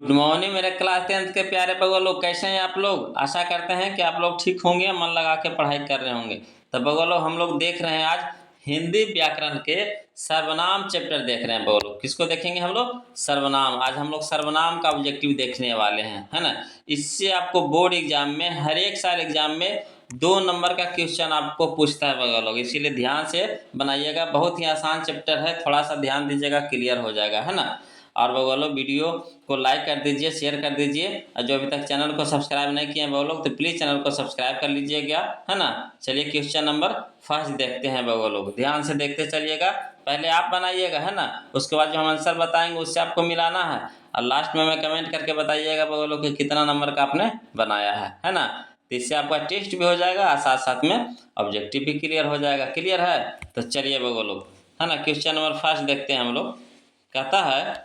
Good morning मेरे class 10th के प्यारे बगो लोग, कैसे हैं आप लोग। आशा करते हैं कि आप लोग ठीक होंगे, मन लगा के पढ़ाई कर रहे होंगे। तो बगो लोग हम लोग देख रहे हैं आज हिंदी व्याकरण के सर्वनाम चैप्टर देख रहे हैं। बगो लोग किसको देखेंगे हम लोग? सर्वनाम। आज हम लोग सर्वनाम का ऑब्जेक्टिव देखने वाले हैं, है ना। इससे आपको बोर्ड एग्जाम में, हर एक साल एग्जाम में 2 नंबर का क्वेश्चन आपको पूछता है बगो लोग, इसीलिए ध्यान से बनाइएगा। बहुत ही आसान चैप्टर है, थोड़ा सा ध्यान दीजिएगा, क्लियर हो जाएगा, है ना। और बगोलो वीडियो को लाइक कर दीजिए, शेयर कर दीजिए, और जो अभी तक चैनल को सब्सक्राइब नहीं किए हैं वो लोग तो प्लीज़ चैनल को सब्सक्राइब कर लीजिएगा, है ना। चलिए क्वेश्चन नंबर फर्स्ट देखते हैं वो लोग, ध्यान से देखते चलिएगा। पहले आप बनाइएगा, है ना, उसके बाद जो हम आंसर बताएंगे उससे आपको मिलाना है, और लास्ट में मैं कमेंट करके बताइएगा वो लोग कि कितना नंबर का आपने बनाया है ना। तो इससे आपका टेस्ट भी हो जाएगा और साथ साथ में ऑब्जेक्टिव भी क्लियर हो जाएगा। क्लियर है? तो चलिए वो लोग, है ना, क्वेश्चन नंबर फर्स्ट देखते हैं हम लोग। कहता है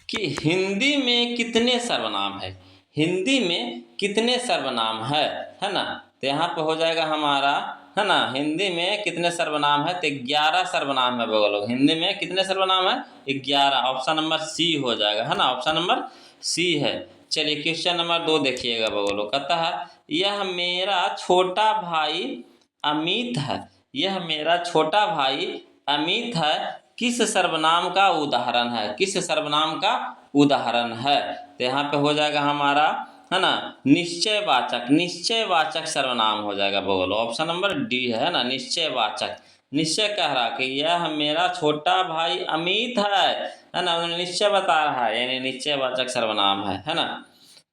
कि हिंदी में कितने सर्वनाम है। हिंदी में कितने सर्वनाम है ना। तो यहाँ पे हो जाएगा हमारा, है ना, हिंदी में कितने सर्वनाम है, तो 11 सर्वनाम है लोग। हिंदी में कितने सर्वनाम है? 11। ऑप्शन नंबर सी हो जाएगा, है ना, ऑप्शन नंबर सी है। चलिए क्वेश्चन नंबर 2 देखिएगा लोग। कहता है यह मेरा छोटा भाई अमित है। यह मेरा छोटा भाई अमित है किस सर्वनाम का उदाहरण है? किस सर्वनाम का उदाहरण है? तो यहाँ पे हो जाएगा हमारा, है ना, निश्चयवाचक। निश्चयवाचक सर्वनाम हो जाएगा बोलो, ऑप्शन नंबर डी है ना, निश्चयवाचक। निश्चय कह रहा कि यह मेरा छोटा भाई अमित है ना, उन्होंने निश्चय बता रहा है, यानी निश्चयवाचक सर्वनाम है ना।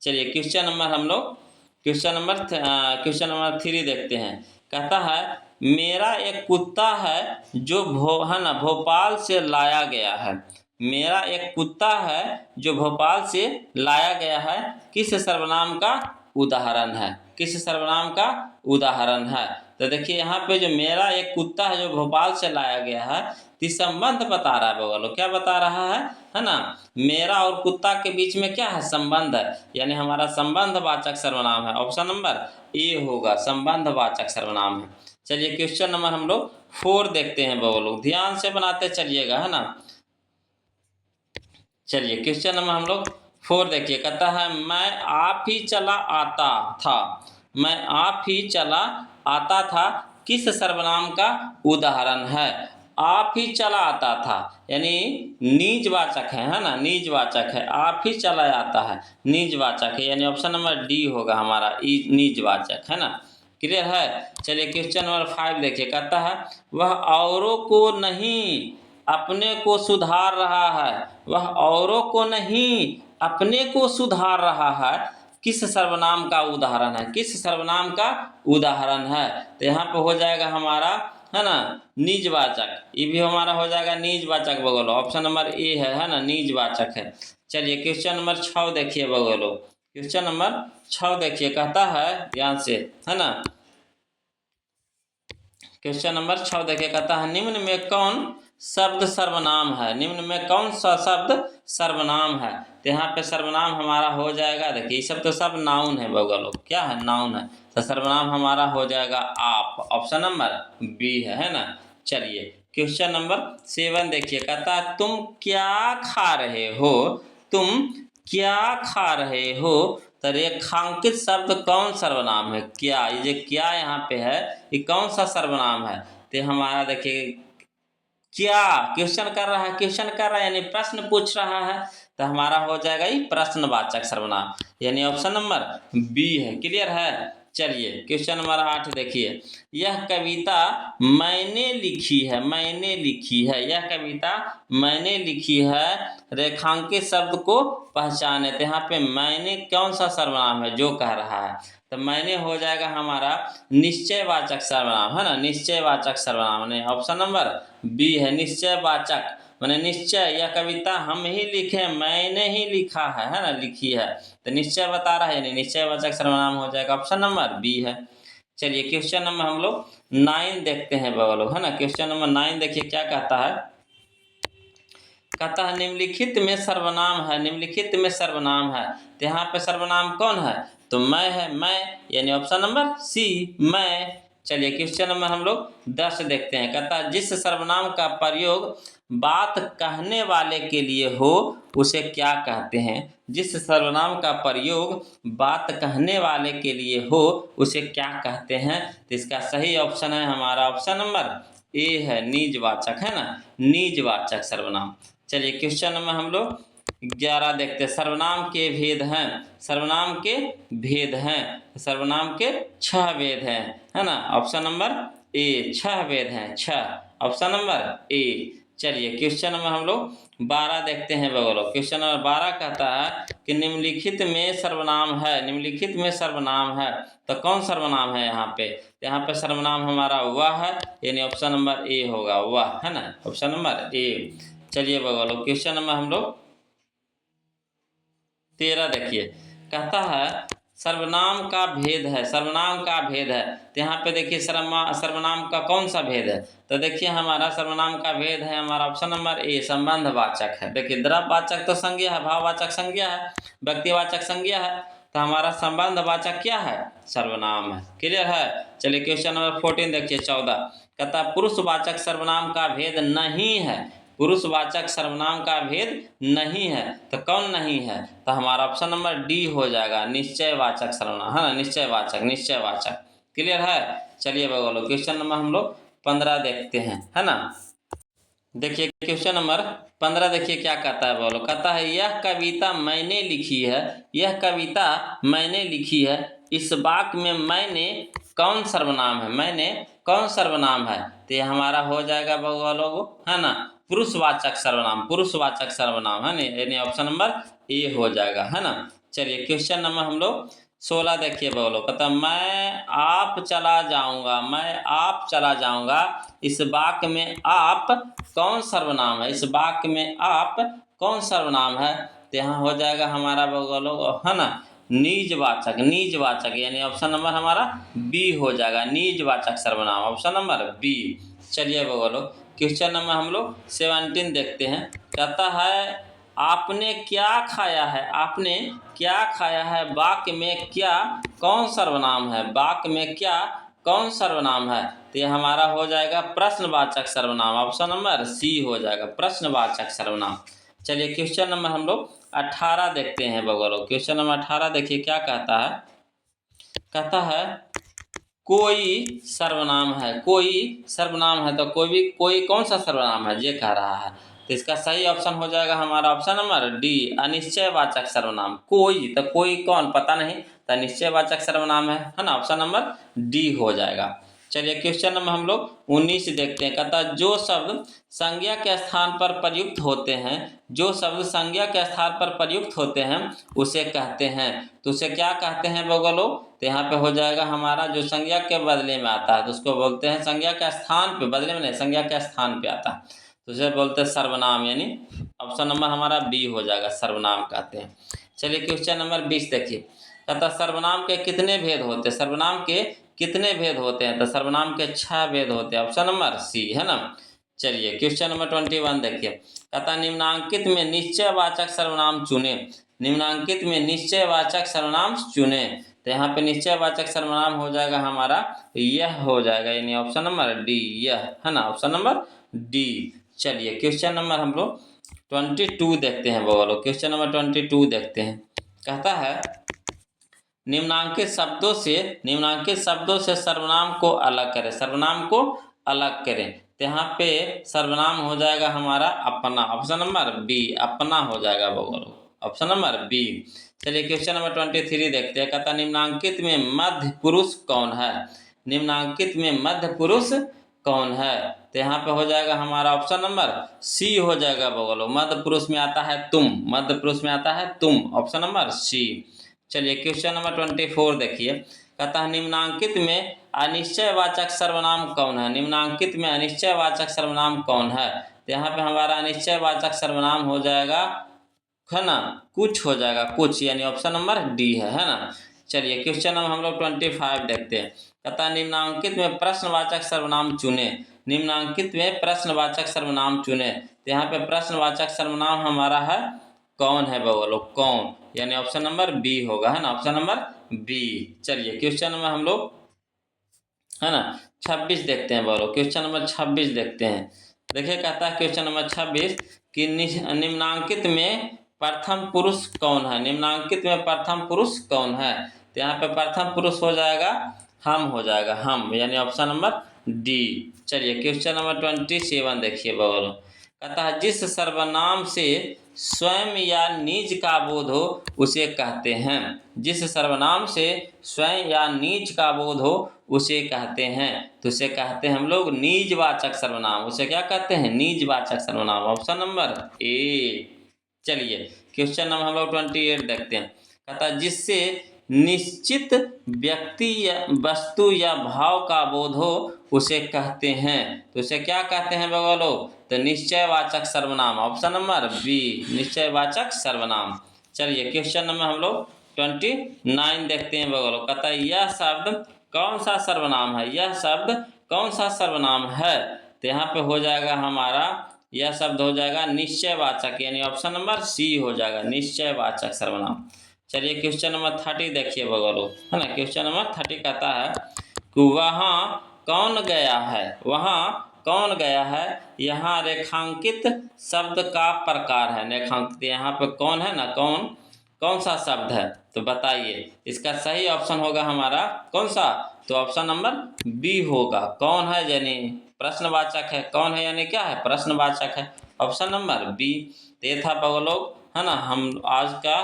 चलिए क्वेश्चन नंबर हम लोग, क्वेश्चन नंबर 3 देखते हैं। कहता है मेरा एक कुत्ता है जो है ना, भोपाल से लाया गया है। मेरा एक कुत्ता है जो भोपाल से लाया गया है किस सर्वनाम का उदाहरण है? किस सर्वनाम का उदाहरण है? तो देखिए यहाँ पे जो मेरा एक कुत्ता है जो भोपाल से लाया गया है, तो संबंध बता रहा है बोलो। क्या बता रहा है ना, मेरा और कुत्ता के बीच में क्या है? संबंध है, यानी हमारा संबंधवाचक सर्वनाम है। ऑप्शन नंबर ए होगा, संबंधवाचक सर्वनाम है। चलिए क्वेश्चन नंबर हम लोग 4 देखते हैं लोग, ध्यान से बनाते चलिएगा, है ना। चलिए क्वेश्चन नंबर हम लोग 4 देखिए। कहता है मैं आप ही चला आता था। मैं आप ही चला आता था किस सर्वनाम का उदाहरण है? आप ही चला आता था यानी निजवाचक है ना, निजवाचक है। आप ही चला आता है निजवाचक है, यानी ऑप्शन नंबर डी होगा हमारा, निजवाचक, है ना। क्लियर है? चलिए क्वेश्चन नंबर 5 देखिए। कहता है वह औरों को नहीं अपने को सुधार रहा है। वह औरों को नहीं अपने को सुधार रहा है किस सर्वनाम का उदाहरण है? किस सर्वनाम का उदाहरण है? तो यहाँ पे हो जाएगा हमारा, है ना, निजवाचक। ये भी हमारा हो जाएगा निजवाचक बगलो, ऑप्शन नंबर ए है ना, निजवाचक है। चलिए क्वेश्चन नंबर 6 देखिए बगलो। क्वेश्चन नंबर 6 देखिए। कहता है ध्यान से, है ना, क्वेश्चन नंबर 6 देखिए। कहता है निम्न में कौन शब्द सर्वनाम है? निम्न में कौन सा शब्द सर्वनाम है? तो यहाँ पे सर्वनाम हमारा हो जाएगा, देखिए ये सब तो सब नाउन है बगलो, क्या है? नाउन है। तो सर्वनाम हमारा हो जाएगा आप, ऑप्शन नंबर बी है ना। चलिए क्वेश्चन नंबर 7 देखिए। कहता है तुम क्या खा रहे हो? तुम क्या खा रहे हो? तो रेखांकित शब्द कौन सर्वनाम है? क्या, ये जो क्या यहाँ पे है ये कौन सा सर्वनाम है? तो हमारा देखिए क्या क्वेश्चन कर रहा है, क्वेश्चन कर रहा है यानी प्रश्न पूछ रहा है, तो हमारा हो जाएगा ये प्रश्नवाचक सर्वनाम, यानी ऑप्शन नंबर बी है। क्लियर है? चलिए क्वेश्चन नंबर 8 देखिए। यह कविता मैंने लिखी है। मैंने लिखी है, यह कविता मैंने लिखी है, रेखांकित शब्द को पहचाने। तो यहाँ पे मैंने कौन सा सर्वनाम है जो कह रहा है? तो मैंने हो जाएगा हमारा निश्चयवाचक सर्वनाम, है ना, निश्चयवाचक सर्वनाम, यानी ऑप्शन नंबर बी है, निश्चयवाचक। मैंने निश्चय, यह कविता हम ही लिखे, मैंने ही लिखा है ना, लिखी है। तो निश्चय बता रहा है, यानी निश्चयवाचक सर्वनाम हो जाएगा, ऑप्शन नंबर बी है। चलिए क्वेश्चन नंबर हम लोग 9 देखते हैं लोग, है ना। क्वेश्चन नंबर 9 देखिए क्या कहता है। कहता है निम्नलिखित में सर्वनाम है। निम्नलिखित में सर्वनाम है, तो यहाँ पे सर्वनाम कौन है? तो मैं है, मैं, यानी ऑप्शन नंबर सी, मैं। चलिए क्वेश्चन नंबर हम लोग 10 देखते हैं। कहता है जिस सर्वनाम का प्रयोग बात कहने वाले के लिए हो उसे क्या कहते हैं? जिस सर्वनाम का प्रयोग बात कहने वाले के लिए हो उसे क्या कहते हैं? तो इसका सही ऑप्शन है हमारा ऑप्शन नंबर ए है, निजवाचक, है ना, निजवाचक सर्वनाम। चलिए क्वेश्चन नंबर हम लोग 11 देखते हैं। सर्वनाम के भेद हैं, सर्वनाम के भेद हैं, सर्वनाम के 6 भेद हैं, है ना, ऑप्शन नंबर ए, 6 भेद हैं, 6, ऑप्शन नंबर ए। चलिए क्वेश्चन नंबर हम लोग 12 देखते हैं बगलो। क्वेश्चन नंबर 12 कहता है कि निम्नलिखित में सर्वनाम है, निम्नलिखित में सर्वनाम है, तो कौन सर्वनाम है यहाँ पे? यहाँ पे सर्वनाम हमारा वह है, यानी ऑप्शन नंबर ए होगा, वह, है ना, ऑप्शन नंबर ए। चलिए बगलो क्वेश्चन नंबर हम लोग 13 देखिए, कहता है सर्वनाम का भेद है, सर्वनाम का भेद है। तो यहाँ पे देखिए सर्वनाम का कौन सा भेद है? तो देखिए हमारा सर्वनाम का भेद है हमारा ऑप्शन नंबर ए, संबंधवाचक है। देखिए द्रव्यवाचक तो संज्ञा है, भाववाचक संज्ञा है, व्यक्तिवाचक संज्ञा है, तो हमारा संबंधवाचक क्या है? सर्वनाम है। क्लियर है? चलिए क्वेश्चन नंबर 14 देखिए, 14 कहता है पुरुषवाचक सर्वनाम का भेद नहीं है, पुरुषवाचक सर्वनाम का भेद नहीं है, तो कौन नहीं है? तो हमारा ऑप्शन नंबर डी हो जाएगा, निश्चयवाचक सर्वनाम, है ना, निश्चयवाचक, निश्चयवाचक। क्लियर है? चलिए बोलो क्वेश्चन नंबर हम लोग 15 देखते हैं, है ना। देखिए क्वेश्चन नंबर 15 देखिए क्या कहता है, बोलो, कहता है यह कविता मैंने लिखी है, यह कविता मैंने लिखी है, इस वाक्य में मैंने कौन सर्वनाम है? मैंने कौन सर्वनाम है? तो ये हमारा हो जाएगा बोलो, है ना, पुरुषवाचक सर्वनाम, पुरुषवाचक सर्वनाम, है ना, यानी ऑप्शन नंबर ए हो जाएगा, है ना। चलिए क्वेश्चन नंबर हम लोग 16 देखिए बोलो, कहता मैं आप चला जाऊंगा, मैं आप चला जाऊंगा, इस वाक्य में आप कौन सर्वनाम है? इस वाक्य में आप कौन सर्वनाम है? तो यहाँ हो जाएगा हमारा बोलो, है ना, निजवाचक, निजवाचक, यानी ऑप्शन नंबर हमारा बी हो जाएगा, निजवाचक सर्वनाम, ऑप्शन नंबर बी। चलिए बोलो क्वेश्चन नंबर हम लोग 17 देखते हैं। कहता है आपने क्या खाया है, आपने क्या खाया है, वाक्य में क्या कौन सर्वनाम है? वाक्य में क्या कौन सर्वनाम है? तो ये हमारा हो जाएगा प्रश्नवाचक सर्वनाम, ऑप्शन नंबर सी हो जाएगा, प्रश्नवाचक सर्वनाम। चलिए क्वेश्चन नंबर हम लोग 18 देखते हैं बगलो। क्वेश्चन नंबर 18 देखिए क्या कहता है, कहता है कोई सर्वनाम है, कोई सर्वनाम है, तो कोई कौन सा सर्वनाम है ये कह रहा है। तो इसका सही ऑप्शन हो जाएगा हमारा ऑप्शन नंबर डी, अनिश्चयवाचक सर्वनाम। कोई, तो कोई कौन पता नहीं, तो निश्चयवाचक सर्वनाम है ना, ऑप्शन नंबर डी हो जाएगा। चलिए क्वेश्चन नंबर हम लोग 19 देखते हैं। कहता जो शब्द संज्ञा के स्थान पर प्रयुक्त होते हैं, जो शब्द संज्ञा के स्थान पर प्रयुक्त होते हैं उसे कहते हैं, तो उसे क्या कहते हैं बगलो? तो यहाँ पे हो जाएगा हमारा जो संज्ञा के बदले में आता है तो उसको बोलते हैं, संज्ञा के स्थान पे, बदले में नहीं, संज्ञा के स्थान पे आता है तो उसे बोलते हैं सर्वनाम, यानी ऑप्शन नंबर हमारा बी हो जाएगा, सर्वनाम कहते हैं। चलिए क्वेश्चन नंबर 20 देखिए, कहता सर्वनाम के कितने भेद होते हैं? सर्वनाम के कितने भेद होते हैं? तो सर्वनाम के 6 भेद होते हैं, ऑप्शन नंबर सी, है ना। चलिए क्वेश्चन नंबर 21 देखिए, कहता निम्नांकित में निश्चयवाचक सर्वनाम चुने, निम्नांकित में निश्चयवाचक सर्वनाम चुने। तो यहाँ पे निश्चयवाचक सर्वनाम हो जाएगा हमारा यह हो जाएगा, यानी ऑप्शन नंबर डी, यह, है ना, ऑप्शन नंबर डी। चलिए क्वेश्चन नंबर हम लोग 22 देखते हैं बोलो। क्वेश्चन नंबर 22 देखते हैं। कहता है निम्नांकित शब्दों से सर्वनाम को अलग करें, सर्वनाम को अलग करें। तो यहाँ पे सर्वनाम हो जाएगा हमारा अपना, ऑप्शन नंबर बी, अपना हो जाएगा बोलो, ऑप्शन नंबर बी। चलिए क्वेश्चन नंबर 23 देखते हैं। कहता निम्नांकित में मध्य पुरुष कौन है? निम्नांकित में मध्य पुरुष कौन है? तो यहाँ पे हो जाएगा हमारा ऑप्शन नंबर सी हो जाएगा बोलो, मध्य पुरुष में आता है तुम, मध्य पुरुष में आता है तुम, ऑप्शन नंबर सी। चलिए क्वेश्चन नंबर 24 देखिए, कहता है निम्नांकित में अनिश्चयवाचक सर्वनाम कौन है? निम्नांकित में अनिश्चयवाचक सर्वनाम कौन है? तो यहाँ पे हमारा अनिश्चयवाचक सर्वनाम हो जाएगा, है ना, कुछ हो जाएगा, कुछ, यानी ऑप्शन नंबर डी है ना। चलिए क्वेश्चन नंबर हम लोग 25 देखते हैं। कहता है निम्नांकित में प्रश्नवाचक सर्वनाम चुने, निम्नांकित में प्रश्नवाचक सर्वनाम चुने। तो यहाँ पे प्रश्नवाचक सर्वनाम हमारा है कौन है बोलो, कौन, यानी ऑप्शन नंबर बी होगा, है ना, ऑप्शन नंबर बी। चलिए क्वेश्चन नंबर हम लोग, है ना, 26 देखते हैं बोलो। क्वेश्चन नंबर 26 देखते हैं। देखिए कहता है क्वेश्चन नंबर 26 कि निम्नांकित में प्रथम पुरुष कौन है। निम्नांकित में प्रथम पुरुष कौन है। तो यहाँ पे प्रथम पुरुष हो जाएगा हम, हो जाएगा हम, यानी ऑप्शन नंबर डी। चलिए क्वेश्चन नंबर 27 देखिए बगल, कहता है जिस सर्वनाम से स्वयं या निज का बोध हो उसे कहते हैं। जिस सर्वनाम से स्वयं या निज का बोध हो उसे कहते हैं। तो उसे कहते हैं हम लोग निजवाचक सर्वनाम। उसे क्या कहते हैं? निजवाचक सर्वनाम, ऑप्शन नंबर ए। चलिए क्वेश्चन नंबर हम लोग 28 देखते हैं। कहता है जिससे निश्चित व्यक्ति या वस्तु या भाव का बोध हो उसे कहते हैं। तो उसे क्या कहते हैं बगलो? तो निश्चयवाचक सर्वनाम, ऑप्शन नंबर बी, निश्चयवाचक सर्वनाम। चलिए क्वेश्चन नंबर हम लोग 29 देखते हैं बगलो। कहता है यह शब्द कौन सा सर्वनाम है। यह शब्द कौन सा सर्वनाम है। तो यहाँ पे हो जाएगा हमारा, यह शब्द हो जाएगा निश्चयवाचक, यानी ऑप्शन नंबर सी हो जाएगा, निश्चयवाचक सर्वनाम। चलिए क्वेश्चन नंबर 30 देखिए बगलो, है ना। क्वेश्चन नंबर 30 कहता है कि वहाँ कौन गया है। वहाँ कौन गया है, यहाँ रेखांकित शब्द का प्रकार है। रेखांकित, यहाँ पे कौन है ना, कौन कौन सा शब्द है तो बताइए। इसका सही ऑप्शन होगा हमारा कौन सा, तो ऑप्शन नंबर बी होगा। कौन है यानी प्रश्नवाचक है, कौन है यानी क्या है, प्रश्नवाचक है, ऑप्शन नंबर बी। तो ये था बगलोग, है ना, हम आज का,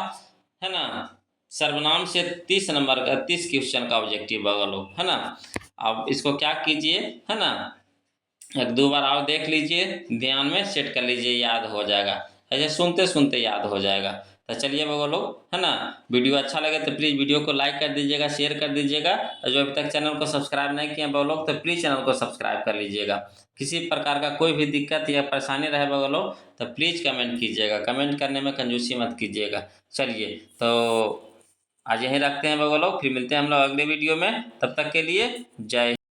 है ना, सर्वनाम से 30 नंबर का 30 क्वेश्चन का ऑब्जेक्टिव बगलोग, है ना। अब इसको क्या कीजिए, है ना, एक दो बार और देख लीजिए, ध्यान में सेट कर लीजिए, याद हो जाएगा। ऐसे सुनते सुनते याद हो जाएगा। तो चलिए बगो लोग, है ना, वीडियो अच्छा लगे तो प्लीज़ वीडियो को लाइक कर दीजिएगा, शेयर कर दीजिएगा, और जो अभी तक चैनल को सब्सक्राइब नहीं किए बगो लोग तो प्लीज़ चैनल को सब्सक्राइब कर लीजिएगा। किसी प्रकार का कोई भी दिक्कत या परेशानी रहे बगो लोग तो प्लीज़ कमेंट कीजिएगा। कमेंट करने में कंजूसी मत कीजिएगा। चलिए तो आज यहीं रखते हैं बगो लोग, फिर मिलते हैं हम लोग अगले वीडियो में। तब तक के लिए जय।